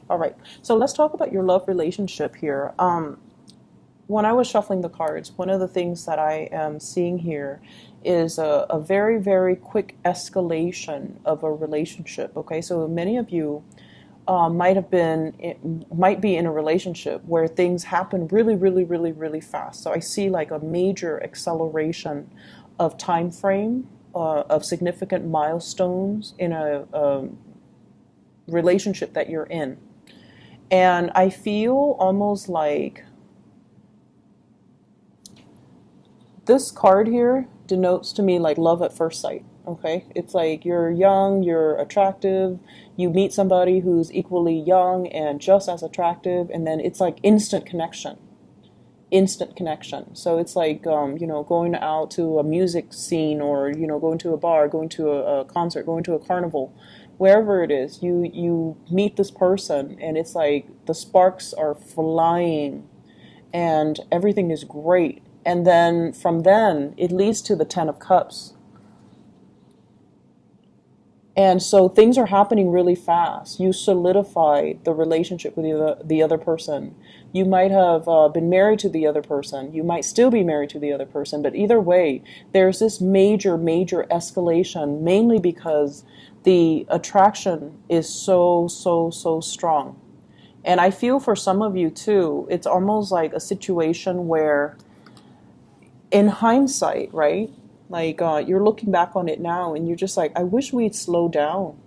All right. So let's talk about your love relationship here. When I was shuffling the cards, one of the things that I am seeing here is a very, very quick escalation of a relationship. Okay, so many of you might be in a relationship where things happen really, really, really, really fast. So I see like a major acceleration of time frame, of significant milestones in a relationship that you're in. And I feel almost like this card here denotes to me like love at first sight. Okay, it's like you're young, you're attractive, you meet somebody who's equally young and just as attractive, and then it's like instant connection. Instant connection. So it's like going out to a music scene, or going to a bar, going to a concert, going to a carnival, wherever it is. You meet this person, and it's like the sparks are flying, and everything is great. And then from then it leads to the Ten of Cups. And so things are happening really fast. You solidify the relationship with the other person. You might have been married to the other person. You might still be married to the other person. But either way, there's this major, major escalation, mainly because the attraction is so, so, so strong. And I feel for some of you too, it's almost like a situation where, in hindsight, right? Like you're looking back on it now and you're just like, I wish we'd slow down.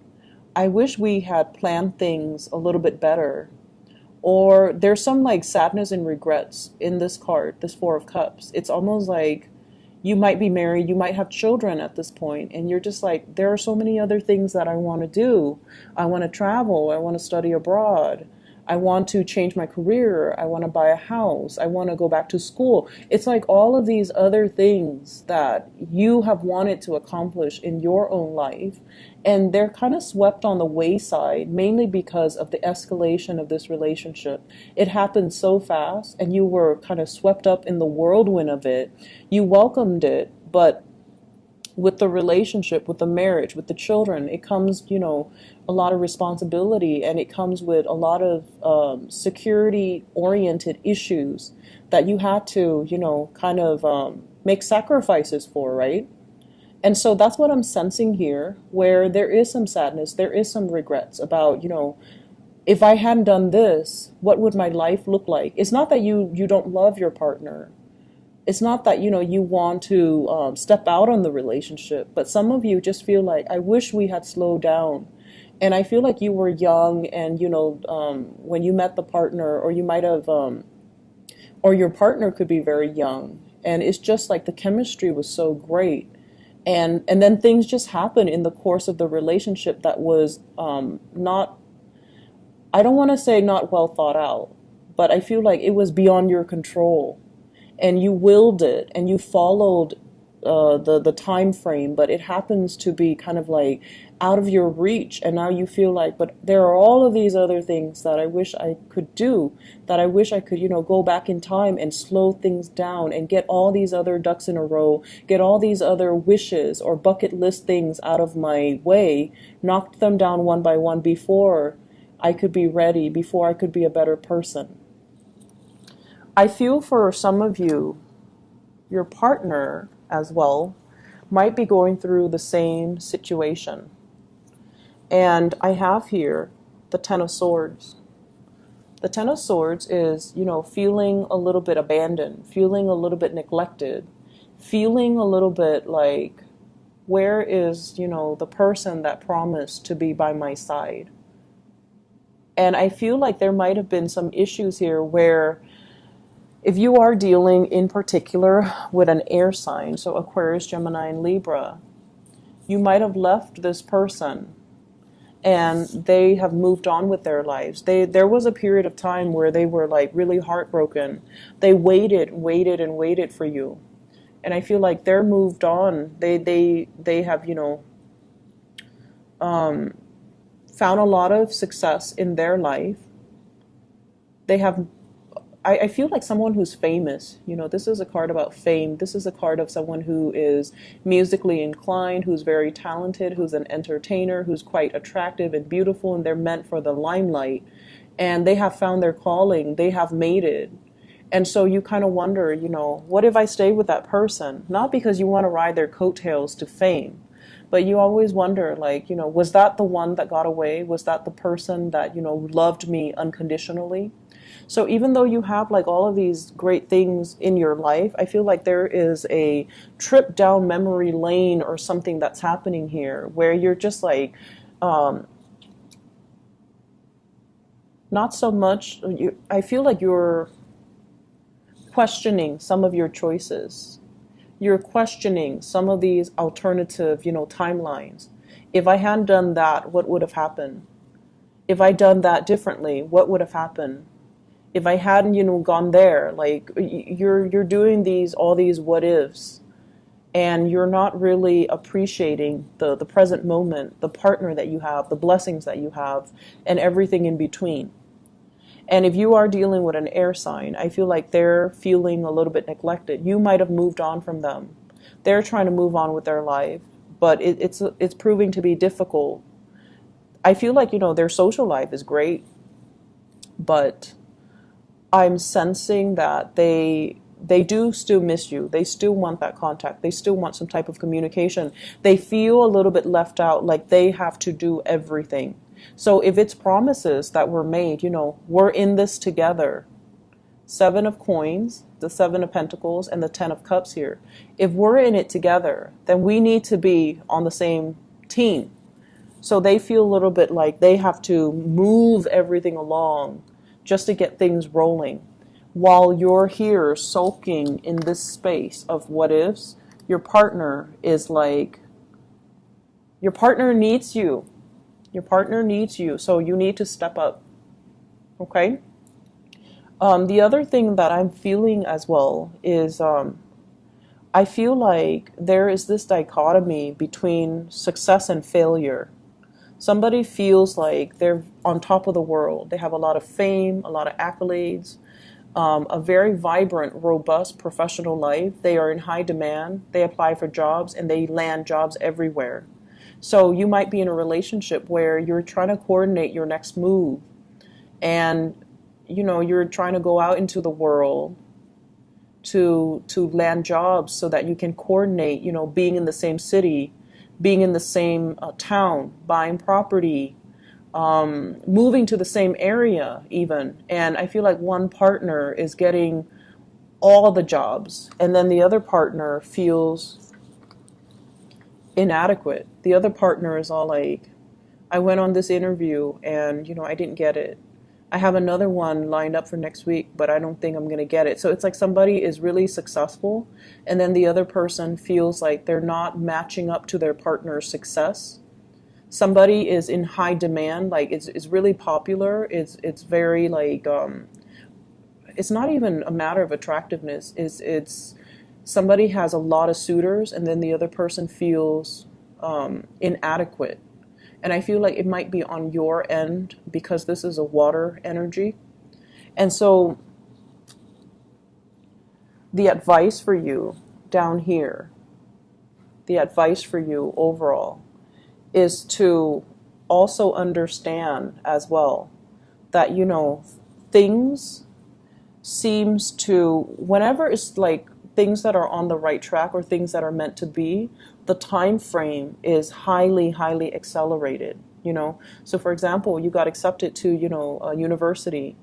I wish we had planned things a little bit better. Or there's some like sadness and regrets in this card, this Four of Cups. It's almost like you might be married, you might have children at this point, and you're just like, there are so many other things that I want to do. I want to travel, I want to study abroad. I want to change my career. I want to buy a house. I want to go back to school. It's like all of these other things that you have wanted to accomplish in your own life. And they're kind of swept on the wayside, mainly because of the escalation of this relationship. It happened so fast, and you were kind of swept up in the whirlwind of it. You welcomed it, but with the relationship, with the marriage, with the children, it comes, a lot of responsibility, and it comes with a lot of security-oriented issues that you had to, kind of make sacrifices for, right? And so that's what I'm sensing here, where there is some sadness, there is some regrets about, if I hadn't done this, what would my life look like? It's not that you don't love your partner. It's not that, you want to step out on the relationship, but some of you just feel like, I wish we had slowed down. And I feel like you were young, and, when you met the partner, or you might have, or your partner could be very young. And it's just like the chemistry was so great. And then things just happen in the course of the relationship that was not, I don't want to say not well thought out, but I feel like it was beyond your control. And you willed it, and you followed the time frame, but it happens to be kind of like out of your reach, and now you feel like, but there are all of these other things that I wish I could do, that I wish I could, go back in time and slow things down and get all these other ducks in a row, get all these other wishes or bucket list things out of my way, knock them down one by one before I could be ready, before I could be a better person. I feel for some of you, your partner as well might be going through the same situation. And I have here the Ten of Swords. The Ten of Swords is, feeling a little bit abandoned, feeling a little bit neglected, feeling a little bit like, where is, the person that promised to be by my side? And I feel like there might have been some issues here where, if you are dealing in particular with an air sign, so Aquarius, Gemini, and Libra, you might have left this person and they have moved on with their lives. There was a period of time where they were like really heartbroken. They waited, and waited for you. And I feel like they're moved on. They have, found a lot of success in their life. They have, I feel like someone who's famous. This is a card about fame. This is a card of someone who is musically inclined, who's very talented, who's an entertainer, who's quite attractive and beautiful, and they're meant for the limelight. and they have found their calling, they have made it. And so you kind of wonder, what if I stay with that person? Not because you want to ride their coattails to fame, but you always wonder, like, was that the one that got away? Was that the person that, loved me unconditionally? So even though you have like all of these great things in your life, I feel like there is a trip down memory lane or something that's happening here where you're just like, not so much, I feel like you're questioning some of your choices. You're questioning some of these alternative, timelines. If I hadn't done that, what would have happened? If I done that differently, what would have happened? If I hadn't, gone there, like you're doing all these what ifs, and you're not really appreciating the present moment, the partner that you have, the blessings that you have, and everything in between. And if you are dealing with an air sign, I feel like they're feeling a little bit neglected. You might have moved on from them. They're trying to move on with their life, but it's proving to be difficult. I feel like, their social life is great, but I'm sensing that they do still miss you. They still want that contact. They still want some type of communication. They feel a little bit left out, like they have to do everything. So if it's promises that were made, we're in this together. 7 of coins, the 7 of pentacles, and the 10 of cups here. If we're in it together, then we need to be on the same team. So they feel a little bit like they have to move everything along just to get things rolling. While you're here soaking in this space of what ifs, your partner needs you. Your partner needs you, so you need to step up. Okay? The other thing that I'm feeling as well is I feel like there is this dichotomy between success and failure. Somebody feels like they're on top of the world. They have a lot of fame, a lot of accolades, a very vibrant, robust professional life. They are in high demand. They apply for jobs and they land jobs everywhere. So you might be in a relationship where you're trying to coordinate your next move, and you're trying to go out into the world to land jobs so that you can coordinate, being in the same city, being in the same town, buying property, moving to the same area even. And I feel like one partner is getting all the jobs, and then the other partner feels inadequate. The other partner is all like, I went on this interview and, I didn't get it. I have another one lined up for next week, but I don't think I'm going to get it. So it's like somebody is really successful, and then the other person feels like they're not matching up to their partner's success. Somebody is in high demand, like it's really popular. It's very like, it's not even a matter of attractiveness. It's somebody has a lot of suitors, and then the other person feels inadequate. And I feel like it might be on your end because this is a water energy. And so the advice for you down here, the advice for you overall, is to also understand as well that, things seems to, whenever it's like things that are on the right track or things that are meant to be, the time frame is highly, highly accelerated, So for example, you got accepted to, a university.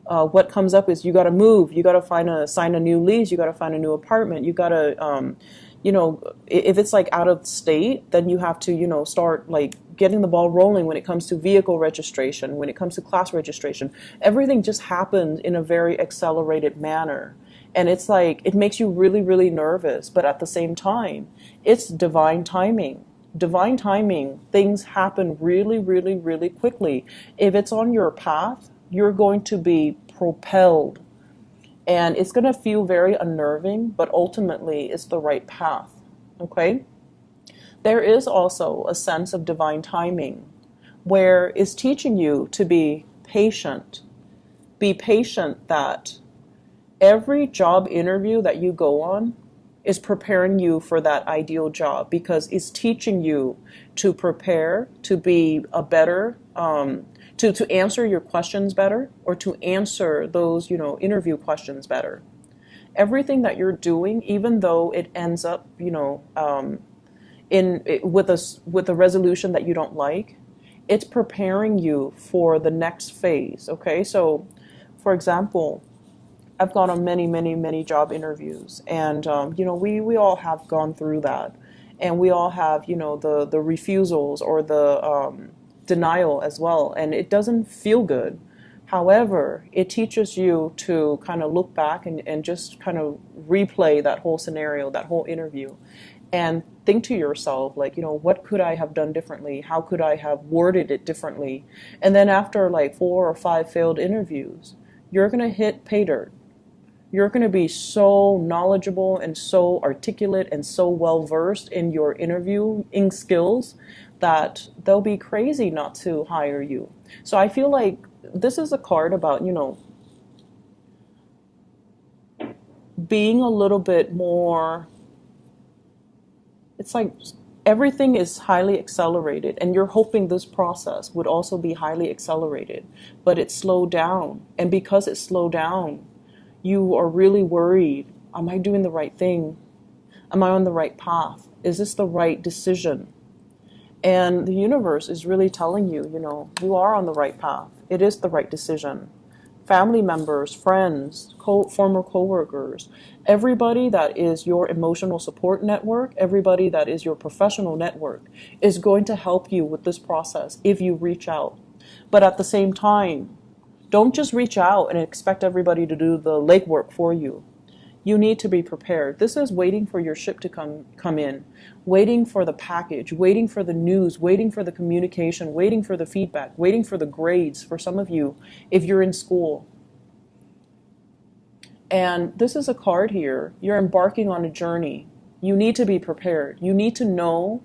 What comes up is you got to move, you got to sign a new lease, you got to find a new apartment, you got to, if it's like out of state, then you have to, start like getting the ball rolling when it comes to vehicle registration, when it comes to class registration. Everything just happens in a very accelerated manner. And it's like, it makes you really, really nervous. But at the same time, it's divine timing. Divine timing, things happen really, really, really quickly. If it's on your path, you're going to be propelled. And it's going to feel very unnerving, but ultimately it's the right path. Okay? There is also a sense of divine timing where it's teaching you to be patient. Be patient that every job interview that you go on is preparing you for that ideal job, because it's teaching you to prepare, to be a better, to answer your questions better, or to answer those, interview questions better. Everything that you're doing, even though it ends up, with a resolution that you don't like, it's preparing you for the next phase. Okay, so for example, I've gone on many, many, many job interviews, and we all have gone through that, and we all have the refusals or the denial as well, and it doesn't feel good. However, it teaches you to kind of look back and just kind of replay that whole scenario, that whole interview, and think to yourself, like, what could I have done differently? How could I have worded it differently? And then after like 4 or 5 failed interviews, you're going to hit pay dirt. You're going to be so knowledgeable and so articulate and so well versed in your interviewing skills that they'll be crazy not to hire you. So I feel like this is a card about, being a little bit more, it's like everything is highly accelerated, and you're hoping this process would also be highly accelerated, but it's slowed down. And because it's slowed down, you are really worried. Am I doing the right thing? Am I on the right path? Is this the right decision? And the universe is really telling you, you are on the right path. It is the right decision. Family members, friends, former coworkers, everybody that is your emotional support network, everybody that is your professional network is going to help you with this process if you reach out. But at the same time, don't just reach out and expect everybody to do the legwork for you. You need to be prepared. This is waiting for your ship to come in, waiting for the package, waiting for the news, waiting for the communication, waiting for the feedback, waiting for the grades for some of you if you're in school. And this is a card here. You're embarking on a journey. You need to be prepared. You need to know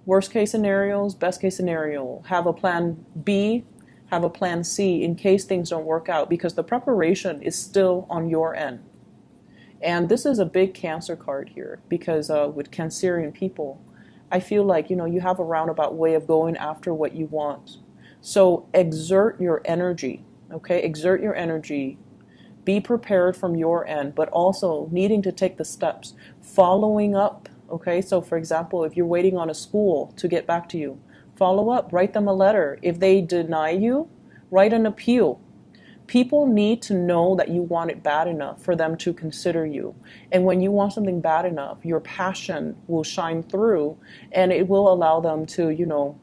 worst case scenarios, best case scenario. Have a plan B, have a plan C in case things don't work out, because the preparation is still on your end. And this is a big Cancer card here, because with Cancerian people, I feel like, you have a roundabout way of going after what you want. So exert your energy, okay? Exert your energy. Be prepared from your end, but also needing to take the steps, following up, okay? So for example, if you're waiting on a school to get back to you, follow up, write them a letter. If they deny you, write an appeal. People need to know that you want it bad enough for them to consider you. And when you want something bad enough, your passion will shine through, and it will allow them to,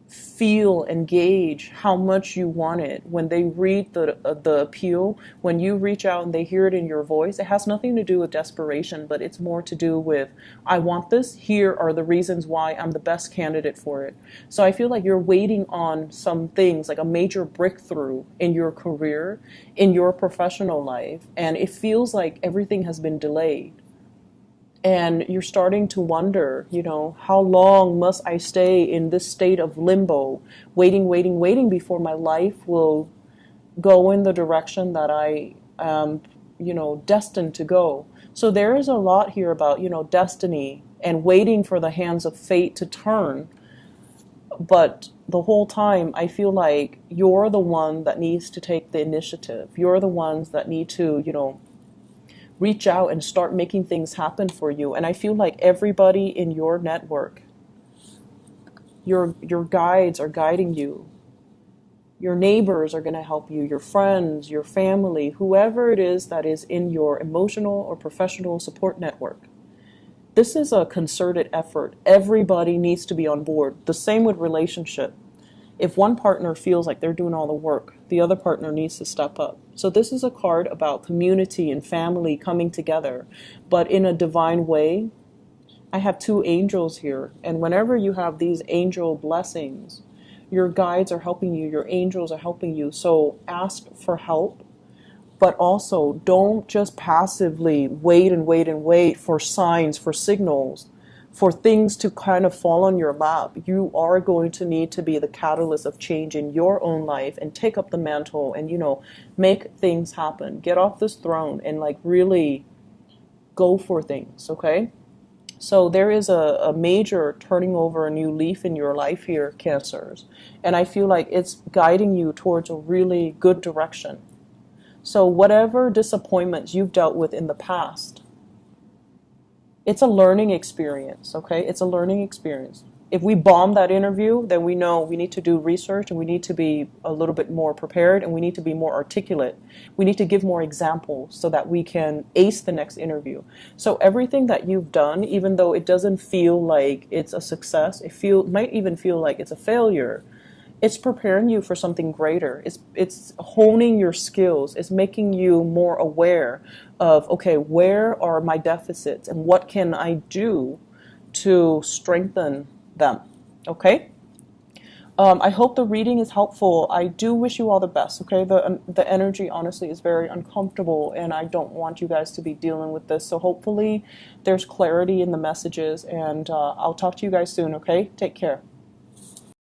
feel and gauge how much you want it. When they read the appeal, when you reach out and they hear it in your voice, it has nothing to do with desperation, but it's more to do with, I want this, here are the reasons why I'm the best candidate for it. So I feel like you're waiting on some things, like a major breakthrough in your career, in your professional life, and it feels like everything has been delayed. And you're starting to wonder, how long must I stay in this state of limbo, waiting before my life will go in the direction that I am, destined to go. So there is a lot here about, destiny and waiting for the hands of fate to turn. But the whole time, I feel like you're the one that needs to take the initiative. You're the ones that need to, reach out and start making things happen for you. And I feel like everybody in your network, your guides are guiding you. Your neighbors are going to help you, your friends, your family, whoever it is that is in your emotional or professional support network. This is a concerted effort. Everybody needs to be on board. The same with relationship. If one partner feels like they're doing all the work, the other partner needs to step up. So this is a card about community and family coming together, but in a divine way. I have 2 angels here, and whenever you have these angel blessings, your guides are helping you, your angels are helping you. So ask for help, but also don't just passively wait for signs, for signals, for things to kind of fall on your lap. You are going to need to be the catalyst of change in your own life and take up the mantle and, make things happen. Get off this throne and really go for things, okay? So there is a major turning over a new leaf in your life here, Cancers. And I feel like it's guiding you towards a really good direction. So whatever disappointments you've dealt with in the past, it's a learning experience, okay? It's a learning experience. If we bomb that interview, then we know we need to do research and we need to be a little bit more prepared and we need to be more articulate. We need to give more examples so that we can ace the next interview. So everything that you've done, even though it doesn't feel like it's a success, might even feel like it's a failure. It's preparing you for something greater. It's honing your skills. It's making you more aware of, okay, where are my deficits and what can I do to strengthen them. Okay? I hope the reading is helpful. I do wish you all the best, okay? The energy, honestly, is very uncomfortable, and I don't want you guys to be dealing with this. So hopefully there's clarity in the messages, and I'll talk to you guys soon, okay? Take care.